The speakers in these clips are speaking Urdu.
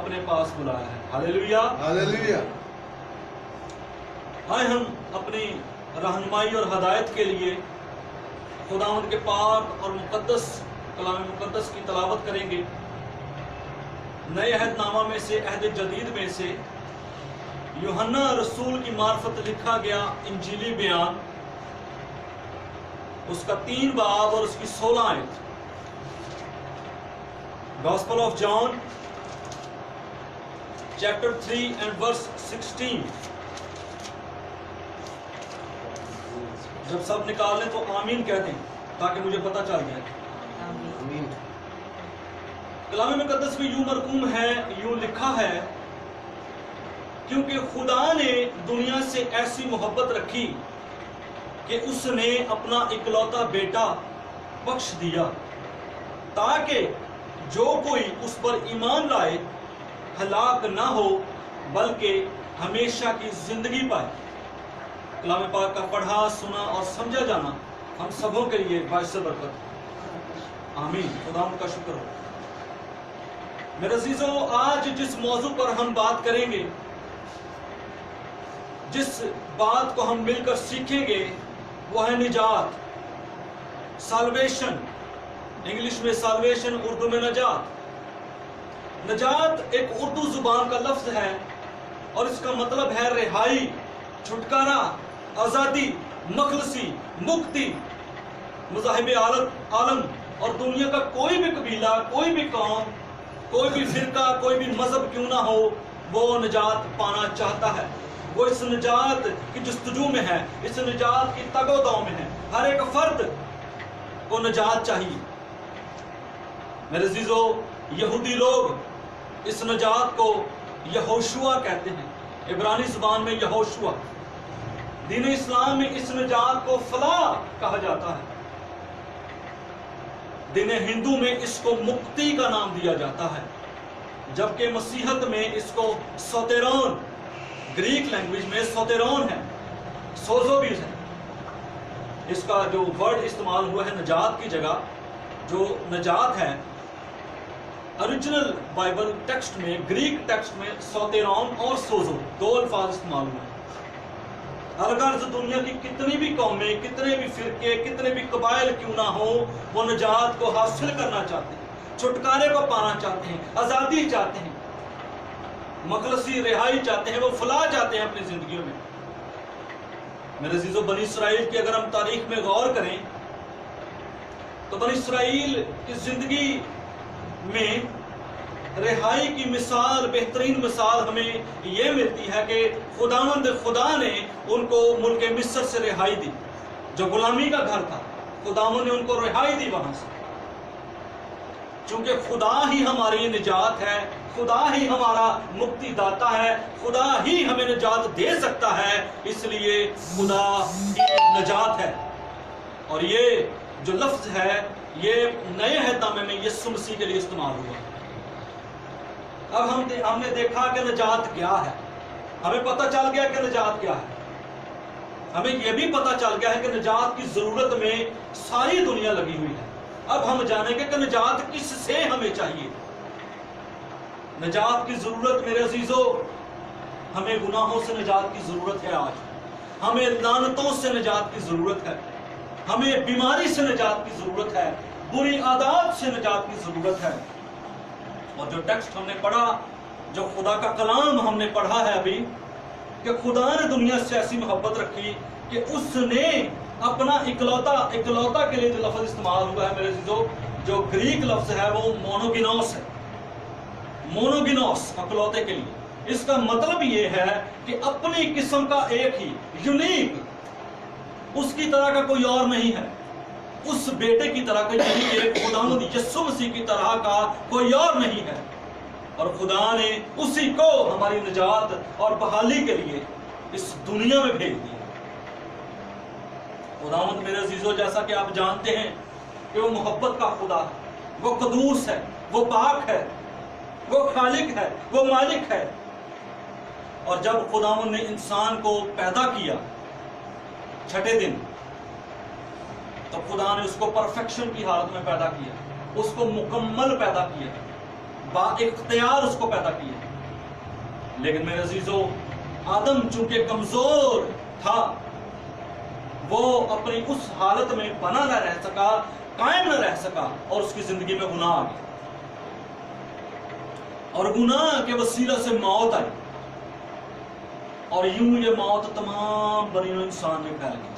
اپنے پاس بلایا ہے۔ ہاللیلویا، ہاللیلویا۔ آئے ہم اپنی رہنمائی اور ہدایت کے لیے خداوند کے پاک اور مقدس کلام مقدس کی تلاوت کریں گے۔ نئے عہد نامہ میں سے، عہد جدید میں سے یوحنا رسول کی معرفت لکھا گیا انجیلی بیان، اس کا 3 باب اور اس کی 16 آیت۔ Gospel of John chapter 3 and verse 16۔ جب سب نکال لیں تو آمین کہہ دیں تاکہ مجھے پتہ چل جائے۔ آمین۔ کلام مقدس میں یوں مرقوم ہے، یوں لکھا ہے، کیونکہ خدا نے دنیا سے ایسی محبت رکھی کہ اس نے اپنا اکلوتا بیٹا بخش دیا تاکہ جو کوئی اس پر ایمان لائے ہلاک نہ ہو بلکہ ہمیشہ کی زندگی پائے۔ کلام پاک کا پڑھا، سنا اور سمجھا جانا ہم سبوں کے لیے باعث برکت۔ آمین۔ خدا کا شکر ہو۔ میرے عزیزو، آج جس موضوع پر ہم بات کریں گے، جس بات کو ہم مل کر سیکھیں گے، وہ ہے نجات، سالویشن۔ انگلش میں سالویشن، اردو میں نجات۔ نجات ایک اردو زبان کا لفظ ہے اور اس کا مطلب ہے رہائی، چھٹکارا، آزادی، مخلصی، مکتی۔ مذاہب عالم اور دنیا کا کوئی بھی قبیلہ، کوئی بھی قوم، کوئی بھی فرقہ، کوئی بھی مذہب کیوں نہ ہو، وہ نجات پانا چاہتا ہے۔ وہ اس نجات کی جستجو میں ہے، اس نجات کی تگ و دو میں ہے۔ ہر ایک فرد کو نجات چاہیے۔ میرے عزیزو، یہودی لوگ اس نجات کو یہوشوا کہتے ہیں، عبرانی زبان میں یہوشوا۔ دین اسلام میں اس نجات کو فلاح کہا جاتا ہے۔ دین ہندو میں اس کو مکتی کا نام دیا جاتا ہے، جبکہ مسیحت میں اس کو سوتیرون، گریک لینگویج میں سوتیرون ہے، سوزو بھی ہے۔ اس کا جو ورڈ استعمال ہوا ہے نجات کی جگہ، جو نجات ہے، اوریجنل بائبل ٹیکسٹ میں، گریک ٹیکسٹ میں سوتیرون اور سوزو 2 الفاظ استعمال ہوئے ہیں۔ اگر دنیا کی کتنی بھی قومیں، کتنے بھی فرقے، کتنے بھی قبائل کیوں نہ ہو، وہ نجات کو حاصل کرنا چاہتے ہیں، چھٹکارے کو پانا چاہتے ہیں، آزادی چاہتے ہیں، مخلصی رہائی چاہتے ہیں، وہ فلاح چاہتے ہیں اپنی زندگیوں میں۔ میرے عزیزو، بنی اسرائیل کی اگر ہم تاریخ میں غور کریں تو بنی اسرائیل کی زندگی میں رہائی کی مثال، بہترین مثال ہمیں یہ ملتی ہے کہ خدا نے ان کو ملک مصر سے رہائی دی، جو غلامی کا گھر تھا۔ خداوند نے ان کو رہائی دی وہاں سے، چونکہ خدا ہی ہماری نجات ہے، خدا ہی ہمارا مکتی داتا ہے، خدا ہی ہمیں نجات دے سکتا ہے، اس لیے خدا کی نجات ہے۔ اور یہ جو لفظ ہے، یہ نئے عہد نامے میں یسوع مسیح کے لیے استعمال ہوا۔ اب ہم نے دیکھا کہ نجات کیا ہے، ہمیں پتہ چل گیا کہ نجات کیا ہے۔ ہمیں یہ بھی پتہ چل گیا ہے کہ نجات کی ضرورت میں ساری دنیا لگی ہوئی ہے۔ اب ہم جانیں گے کہ نجات کس سے ہمیں چاہیے۔ نجات کی ضرورت، میرے عزیزو، ہمیں گناہوں سے نجات کی ضرورت ہے آج، ہمیں لعنتوں سے نجات کی ضرورت ہے، ہمیں بیماری سے نجات کی ضرورت ہے، بری عادات سے نجات کی ضرورت ہے۔ اور جو ٹیکسٹ ہم نے پڑھا، جو خدا کا کلام ہم نے پڑھا ہے ابھی، کہ خدا نے دنیا سے ایسی محبت رکھی کہ اس نے اپنا اکلوتا کے لیے جو لفظ استعمال ہوا ہے میرے عزیزو، جو گریک لفظ ہے وہ مونوگینوس ہے۔ مونوگینوس، اکلوتے کے لیے، اس کا مطلب یہ ہے کہ اپنی قسم کا ایک ہی، یونیک، اس کی طرح کا کوئی اور نہیں ہے، اس بیٹے کی طرح کا، یعنی کہ خداوند یسوع مسیح کی طرح کا کوئی اور نہیں ہے۔ اور خدا نے اسی کو ہماری نجات اور بحالی کے لیے اس دنیا میں بھیج دیا۔ خداوند میرے عزیزو، جیسا کہ آپ جانتے ہیں کہ وہ محبت کا خدا ہے، وہ قدوس ہے، وہ پاک ہے، وہ خالق ہے، وہ مالک ہے۔ اور جب خداوند نے انسان کو پیدا کیا 6 دن، تو خدا نے اس کو پرفیکشن کی حالت میں پیدا کیا، اس کو مکمل پیدا کیا، با اختیار اس کو پیدا کیا. لیکن میرے عزیزو آدم چونکہ کمزور تھا وہ اپنی اس حالت میں بنا نہ رہ سکا, قائم نہ رہ سکا اور اس کی زندگی میں گناہ آ گیا اور گناہ کے وسیلہ سے موت آئی اور یوں یہ موت تمام بنی نوع انسان میں پھیل گئی.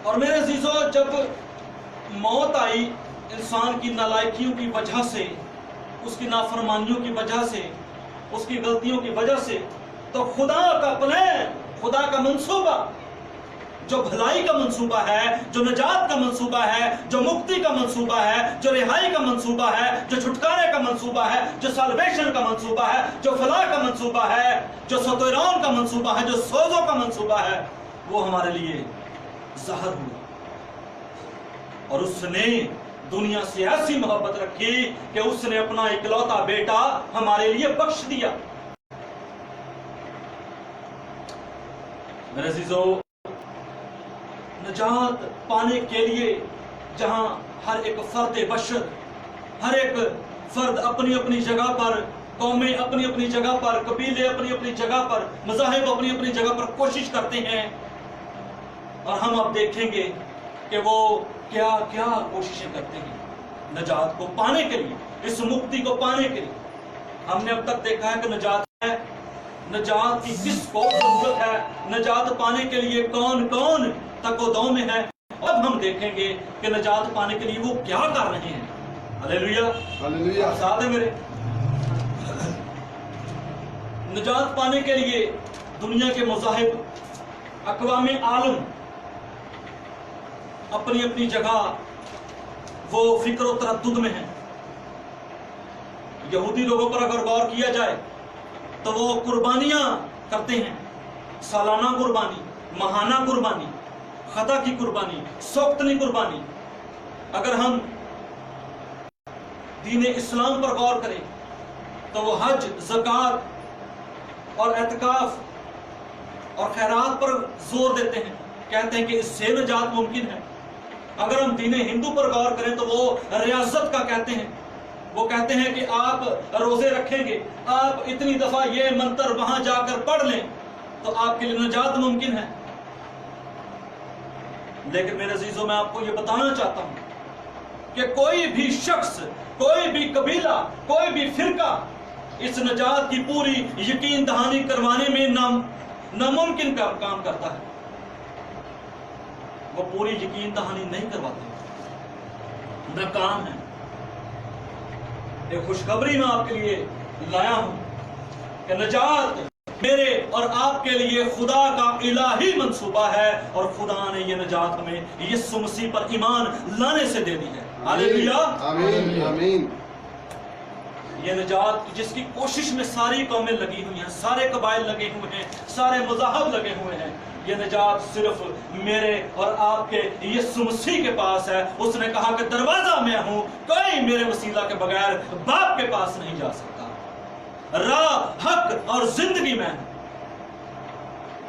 اور میرے عزیزو جب موت آئی انسان کی نالائکیوں کی وجہ سے, اس کی نافرمانیوں کی وجہ سے, اس کی غلطیوں کی وجہ سے, تو خدا کا پلان, خدا کا منصوبہ, جو بھلائی کا منصوبہ ہے, جو نجات کا منصوبہ ہے, جو مکتی کا منصوبہ ہے, جو رہائی کا منصوبہ ہے, جو چھٹکارے کا منصوبہ ہے, جو سالویشن کا منصوبہ ہے, جو فلاح کا منصوبہ ہے, جو سوتیرون کا منصوبہ ہے, جو سوزوں کا منصوبہ ہے, وہ ہمارے لیے ظاہر ہوا. اور اس نے دنیا سے ایسی محبت رکھی کہ اس نے اپنا اکلوتا بیٹا ہمارے لیے بخش دیا. میرے عزیزو نجات پانے کے لیے جہاں ہر ایک فرد بشر, ہر ایک فرد اپنی اپنی جگہ پر, قومیں اپنی اپنی جگہ پر, قبیلے اپنی اپنی جگہ پر, مذاہب اپنی اپنی جگہ پر کوشش کرتے ہیں, اور ہم اب دیکھیں گے کہ وہ کیا کیا کوششیں کرتے ہیں نجات کو پانے کے لیے, اس مکتی کو پانے کے لیے. ہم نے اب تک دیکھا ہے کہ نجات ہے, نجات کی کس کو ضرورت ہے, نجات پانے کے لیے کون کون تک و دو میں ہے. اب ہم دیکھیں گے کہ نجات پانے کے لیے وہ کیا کر رہے ہیں. ہلیلویا, ہلیلویا. ساتھ ہے میرے. نجات پانے کے لیے دنیا کے مذاہب, اقوام عالم اپنی اپنی جگہ وہ فکر و تردد میں ہیں. یہودی لوگوں پر اگر غور کیا جائے تو وہ قربانیاں کرتے ہیں, سالانہ قربانی, ماہانہ قربانی, خطا کی قربانی, سوختنی قربانی. اگر ہم دین اسلام پر غور کریں تو وہ حج, زکوٰۃ اور اعتکاف اور خیرات پر زور دیتے ہیں, کہتے ہیں کہ اس سے نجات ممکن ہے. اگر ہم دین ہندو پر غور کریں تو وہ ریاضت کا کہتے ہیں, وہ کہتے ہیں کہ آپ روزے رکھیں گے, آپ اتنی دفعہ یہ منتر وہاں جا کر پڑھ لیں تو آپ کے لیے نجات ممکن ہے. لیکن میرے عزیزوں میں آپ کو یہ بتانا چاہتا ہوں کہ کوئی بھی شخص, کوئی بھی قبیلہ, کوئی بھی فرقہ اس نجات کی پوری یقین دہانی کروانے میں ناممکن کام کرتا ہے. وہ پوری یقین دہانی نہیں کرواتے, ناکام ہے. ایک خوشخبری میں آپ کے لیے لایا ہوں کہ نجات میرے اور آپ کے لیے خدا کا الہی منصوبہ ہے, اور خدا نے یہ نجات ہمیں یسوع مسیح پر ایمان لانے سے دے دی ہے. ہلیلویا, آمین, آمین. یہ نجات جس کی کوشش میں ساری قومیں لگی ہوئی ہیں, سارے قبائل لگے ہوئے ہیں, سارے مذاہب لگے ہوئے ہیں, یہ نجات صرف میرے اور آپ کے یسوع مسیح کے پاس ہے. اس نے کہا کہ دروازہ میں ہوں, کوئی میرے وسیلہ کے بغیر باپ کے پاس نہیں جا سکتا. راہ, حق اور زندگی میں ہوں.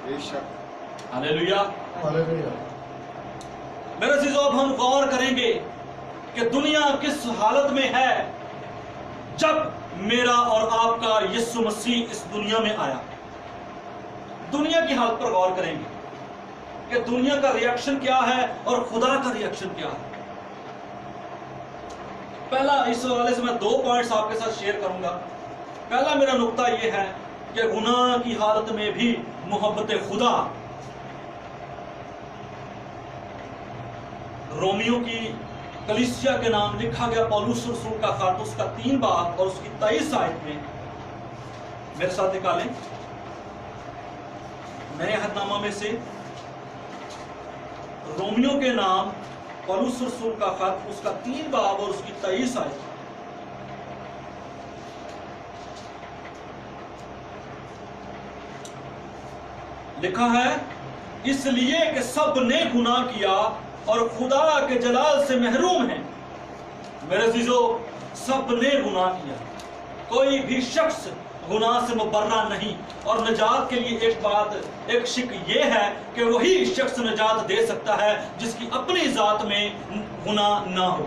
بے شک. ہلیلویا. ہلیلویا. میرے عزیزو اب ہم غور کریں گے کہ دنیا کس حالت میں ہے جب میرا اور آپ کا یسوع مسیح اس دنیا میں آیا. دنیا کی حالت پر غور کریں گے کہ دنیا کا ریاکشن کیا ہے اور خدا کا ریاکشن کیا ہے. پہلا, اس حوالے سے میں 2 پوائنٹس آپ کے ساتھ شیئر کروں گا. پہلا میرا نقطہ یہ ہے کہ گناہ کی حالت میں بھی محبت خدا. رومیو کی کلیسیا کے نام لکھا گیا پولس رسول کا خط, اس کا 3 باب اور اس کی 23 آیت میں میرے ساتھ نکالیں. نئے عہد نامہ میں سے رومیو کے نام پولس رسول کا خط, اس کا 3 باب اور اس کی 23 آیت. لکھا ہے, اس لیے کہ سب نے گناہ کیا اور خدا کے جلال سے محروم ہیں. میرے عزیزو, سب نے گناہ کیا, کوئی بھی شخص گناہ سے مبرہ نہیں. اور نجات کے لیے ایک بات, ایک شک یہ ہے کہ وہی شخص نجات دے سکتا ہے جس کی اپنی ذات میں گناہ نہ ہو.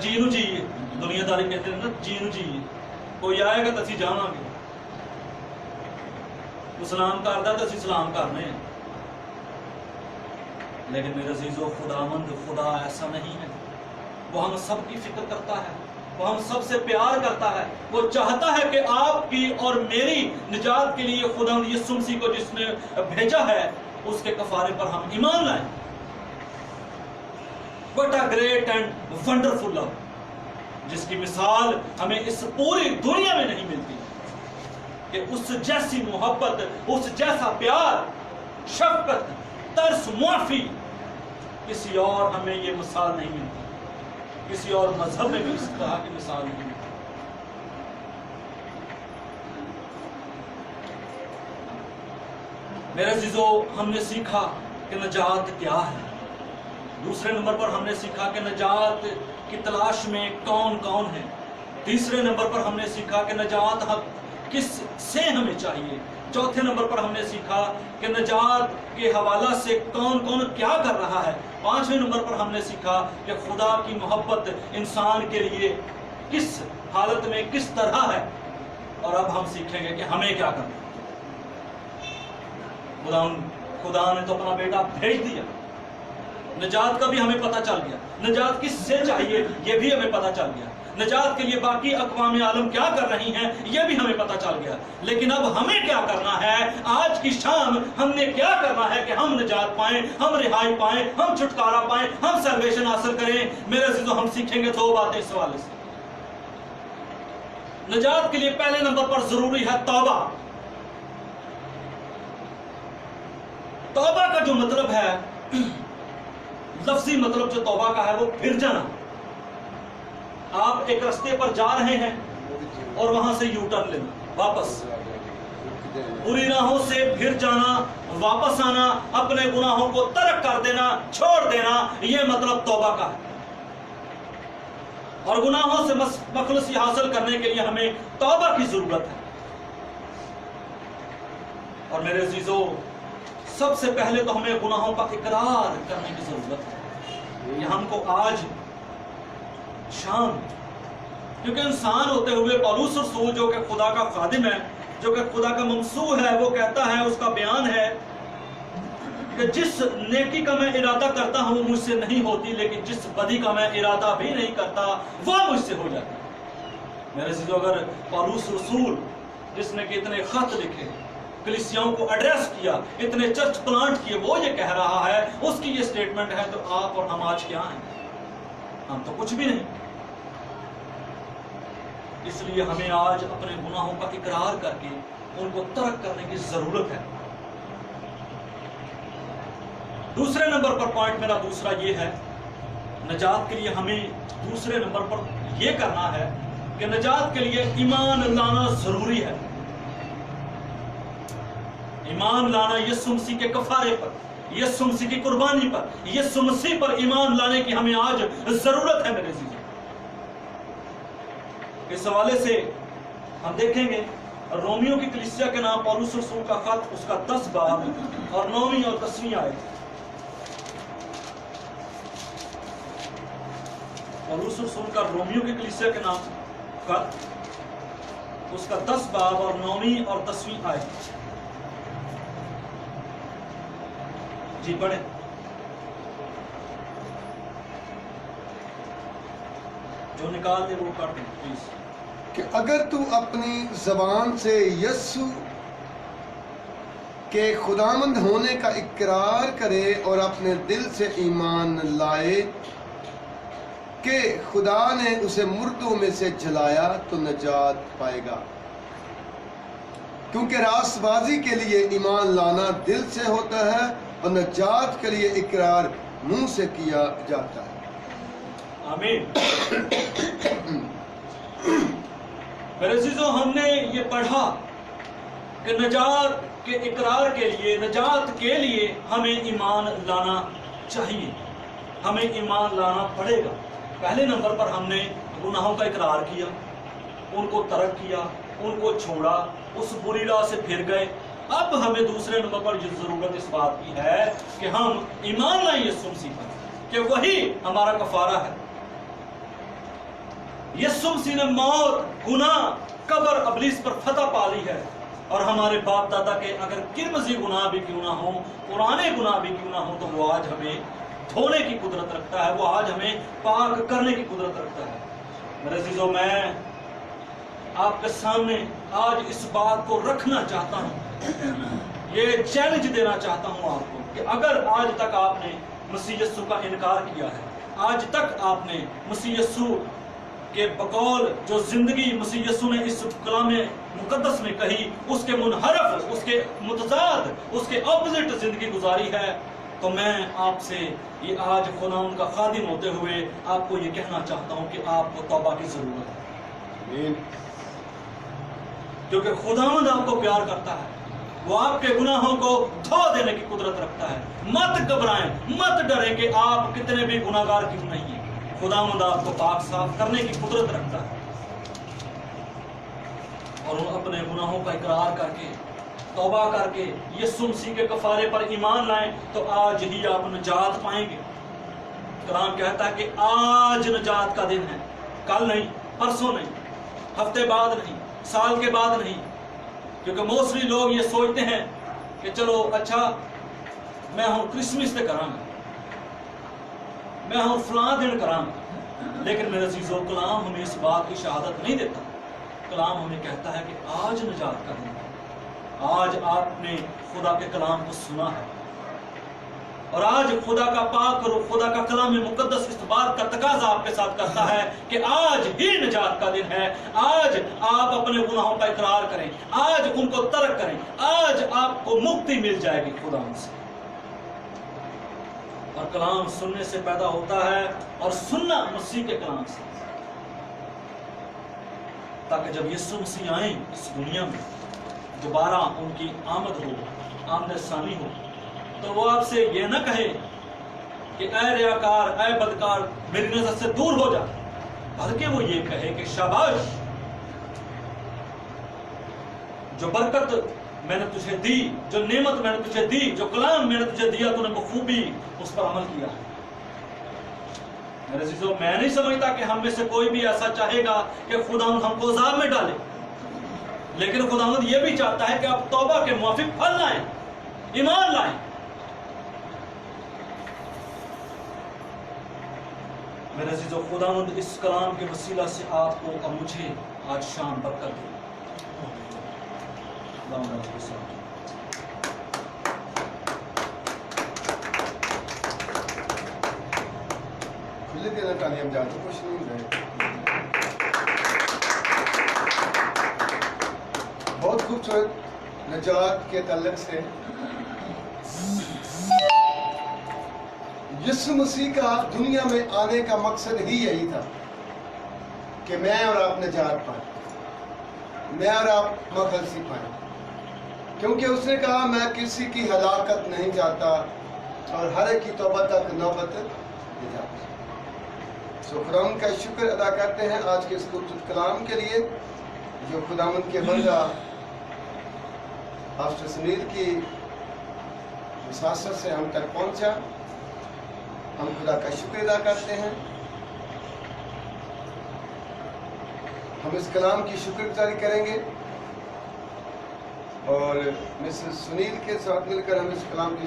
جینو جیے، دنیا داری کہتے ہیں نا جینو جیے، کوئی آئے گا تو اسی جانا گے، وہ سلام کرتا تو اسی سلام کرنے ہیں۔ لیکن میرے عزیزو، خداوند خدا ایسا نہیں ہے، وہ ہم سب کی فکر کرتا ہے، وہ ہم سب سے پیار کرتا ہے، وہ چاہتا ہے کہ آپ کی اور میری نجات کے لیے خداوند یسوع مسیح کو جس نے بھیجا ہے اس کے کفارے پر ہم ایمان لائیں۔ What a great and wonderful love، جس کی مثال ہمیں اس پوری دنیا میں نہیں ملتی، کہ اس جیسی محبت، اس جیسا پیار، شفقت، ترس، معافی، کسی اور ہمیں یہ مثال نہیں ملتی، کسی اور مذہب میں بھی اس طرح کی مثال نہیں ملتی۔ میرے عزیزو، ہم نے سیکھا کہ نجات کیا ہے۔ دوسرے نمبر پر ہم نے سیکھا کہ نجات کی تلاش میں کون کون ہے۔ تیسرے نمبر پر ہم نے سیکھا کہ نجات حق کس سے ہمیں چاہیے۔ چوتھے نمبر پر ہم نے سیکھا کہ نجات کے حوالہ سے کون کون کیا کر رہا ہے۔ پانچویں نمبر پر ہم نے سیکھا کہ خدا کی محبت انسان کے لیے کس حالت میں کس طرح ہے، اور اب ہم سیکھیں گے کہ ہمیں کیا کرنا ہے۔ خدا نے تو اپنا بیٹا بھیج دیا، نجات کا بھی ہمیں پتہ چل گیا، نجات کس سے چاہیے یہ بھی ہمیں پتہ چل گیا، نجات کے لیے باقی اقوام عالم کیا کر رہی ہیں یہ بھی ہمیں پتہ چل گیا۔ لیکن اب ہمیں کیا کرنا ہے؟ آج کی شام ہم نے کیا کرنا ہے کہ ہم نجات پائیں، ہم رہائی پائیں، ہم چھٹکارا پائیں، ہم سیلویشن حاصل کریں۔ میرے عزیزو، ہم سیکھیں گے دو باتیں اس حوالے سے۔ نجات کے لیے پہلے نمبر پر ضروری ہے توبہ۔ توبہ کا جو مطلب ہے، لفظی مطلب جو توبہ کا ہے، وہ پھر جانا۔ آپ ایک رستے پر جا رہے ہیں اور وہاں سے یو ٹرن لینا، واپس بری راہوں سے پھر جانا، واپس آنا، اپنے گناہوں کو ترک کر دینا، چھوڑ دینا، یہ مطلب توبہ کا ہے۔ اور گناہوں سے مخلصی حاصل کرنے کے لیے ہمیں توبہ کی ضرورت ہے۔ اور میرے عزیزو، سب سے پہلے تو ہمیں گناہوں کا اقرار کرنے کی ضرورت ہے۔ یہ ہم کو آج شام، کیونکہ انسان ہوتے ہوئے پولس رسول جو کہ خدا کا خادم ہے، جو کہ خدا کا ممسوح ہے، وہ کہتا ہے، اس کا بیان ہے کہ جس نیکی کا میں ارادہ کرتا ہوں وہ مجھ سے نہیں ہوتی، لیکن جس بدی کا میں ارادہ بھی نہیں کرتا وہ مجھ سے ہو جاتی ہے۔ میرے عزیزو، اگر پولس رسول جس نے کہ اتنے خط لکھے، کلیسیاؤں کو ایڈریس کیا، اتنے چرچ پلانٹ کیے، وہ یہ کہہ رہا ہے، اس کی یہ سٹیٹمنٹ ہے، تو آپ اور ہم آج کیا ہیں؟ ہم تو کچھ بھی نہیں۔ اس لیے ہمیں آج اپنے گناہوں کا اقرار کر کے ان کو ترک کرنے کی ضرورت ہے۔ دوسرے نمبر پر پوائنٹ میرا دوسرا یہ ہے، نجات کے لیے ہمیں دوسرے نمبر پر یہ کرنا ہے کہ نجات کے لیے ایمان لانا ضروری ہے۔ ایمان لانا یسوع مسیح کے کفارے پر، یسوع مسیح کی قربانی پر، یسوع مسیح پر ایمان لانے کی ہمیں آج ضرورت ہے۔ میرے عزیزو، اس حوالے سے ہم دیکھیں گے رومیو کی کلیسیا کے نام پولس رسول کا خط، اس کا 10 باب اور 9ویں اور 10ویں آیت۔ پولس رسول کا رومیو کی کلیسیا کے نام خط، اس کا 10 باب اور 9ویں اور 10ویں آیت۔ جی پڑھیں۔ جو نکال دے وہ کر دیں پلیز۔ کہ اگر تو اپنی زبان سے یسوع کے خداوند ہونے کا اقرار کرے اور اپنے دل سے ایمان لائے کہ خدا نے اسے مردوں میں سے جلایا تو نجات پائے گا، کیونکہ راست بازی کے لیے ایمان لانا دل سے ہوتا ہے اور نجات کے لیے اقرار منہ سے کیا جاتا ہے۔ آمین۔ میرے عزیزو، ہم نے یہ پڑھا کہ نجات کے اقرار کے لیے، نجات کے لیے ہمیں ایمان لانا چاہیے، ہمیں ایمان لانا پڑے گا۔ پہلے نمبر پر ہم نے گناہوں کا اقرار کیا، ان کو ترک کیا، ان کو چھوڑا، اس بری راہ سے پھر گئے۔ اب ہمیں دوسرے نمبر پر یہ ضرورت اس بات کی ہے کہ ہم ایمان لائیں یسوع مسیح پر۔ کہ وہی ہمارا کفارہ ہے۔ یسوع مسیح نے موت، گناہ، قبر، ابلیس پر فتح پا لی ہے، اور ہمارے باپ دادا کے اگر کرمزی گناہ بھی کیوں نہ ہوں، پرانے گناہ بھی کیوں نہ ہوں، تو وہ آج ہمیں دھونے کی قدرت رکھتا ہے، وہ آج ہمیں پاک کرنے کی قدرت رکھتا ہے۔ میرے عزیزوں، میں آپ کے سامنے آج اس بات کو رکھنا چاہتا ہوں، یہ چیلنج دینا چاہتا ہوں آپ کو کہ اگر آج تک آپ نے مسیح یسوع کا انکار کیا ہے، آج تک آپ نے مسیح یسوع کے بقول جو زندگی مسیح یسوع نے اس کلام مقدس میں کہی، اس کے منحرف، اس کے متضاد، اس کے اپوزٹ زندگی گزاری ہے، تو میں آپ سے یہ آج خداوند کا خادم ہوتے ہوئے آپ کو یہ کہنا چاہتا ہوں کہ آپ کو توبہ کی ضرورت ہے، کیونکہ خداوند آپ کو پیار کرتا ہے، وہ آپ کے گناہوں کو دھو دینے کی قدرت رکھتا ہے۔ مت گھبرائیں، مت ڈریں کہ آپ کتنے بھی گناہگار کیوں نہیں ہیں، خداوند آپ کو پاک صاف کرنے کی قدرت رکھتا ہے، اور وہ اپنے گناہوں کا اقرار کر کے، توبہ کر کے یسوع مسیح کے کفارے پر ایمان لائیں تو آج ہی آپ نجات پائیں گے۔ کلام کہتا ہے کہ آج نجات کا دن ہے، کل نہیں، پرسوں نہیں، ہفتے بعد نہیں، سال کے بعد نہیں، کیونکہ موسٹلی لوگ یہ سوچتے ہیں کہ چلو اچھا میں ہوں کرسمس تے کراں گا، میں ہوں فلاں دن کراں گا، لیکن میرے عزیزو کلام ہمیں اس بات کی شہادت نہیں دیتا۔ کلام ہمیں کہتا ہے کہ آج نجات کا دن ہے، آج آپ نے خدا کے کلام کو سنا ہے، اور آج خدا کا پاک اور خدا کا کلام مقدس اس بات کا تقاضا آپ کے ساتھ کرتا ہے کہ آج ہی نجات کا دن ہے، آج آپ اپنے گناہوں کا اقرار کریں، آج ان کو ترک کریں، آج آپ کو مکتی مل جائے گی خدا سے۔ اور کلام سننے سے پیدا ہوتا ہے، اور سننا مسیح کے کلام سے، تاکہ جب یسوع مسیح آئیں اس دنیا میں، دوبارہ ان کی آمد ہو، آمد ثانی ہو، تو وہ آپ سے یہ نہ کہے کہ اے ریاکار، اے بدکار، میری نظر سے دور ہو جا، بلکہ وہ یہ کہے کہ شاباش، جو برکت میں نے تجھے دی، جو نعمت میں نے تجھے دی، جو کلام میں نے تجھے دیا، تو نے بخوبی اس پر عمل کیا ہے۔ میرے عزیزو، میں نہیں سمجھتا کہ ہم میں سے کوئی بھی ایسا چاہے گا کہ خداوند ہم کو عذاب میں ڈالے، لیکن خداوند یہ بھی چاہتا ہے کہ آپ توبہ کے موافق پھل لائیں، ایمان لائیں۔ میرے عزیزو، خداوند اس کلام کے وسیلہ سے آپ کو اور مجھے آج شام برکت دے۔ کھلے دینا ٹانی، ہم جاتے کچھ نہیں رہے۔ بہت خوبصورت نجات کے تعلق سے یسوع مسیح کا دنیا میں آنے کا مقصد ہی یہی تھا کہ میں اور آپ نجات پائیں، میں اور آپ مخلصی پائیں، کیونکہ اس نے کہا میں کسی کی ہلاکت نہیں چاہتا اور ہر ایک کی توبہ تک نوبت لے جاتا۔ سو خداوند کا شکر ادا کرتے ہیں آج کے اس خوبصورت کلام کے لیے جو خداوند کے بندہ پاسٹر سنیل کی وساست سے ہم تک پہنچا۔ ہم خدا کا شکر ادا کرتے ہیں، ہم اس کلام کی شکر گزاری کریں گے، اور مسز سنیل کے ساتھ مل کر ہم اس کلام کی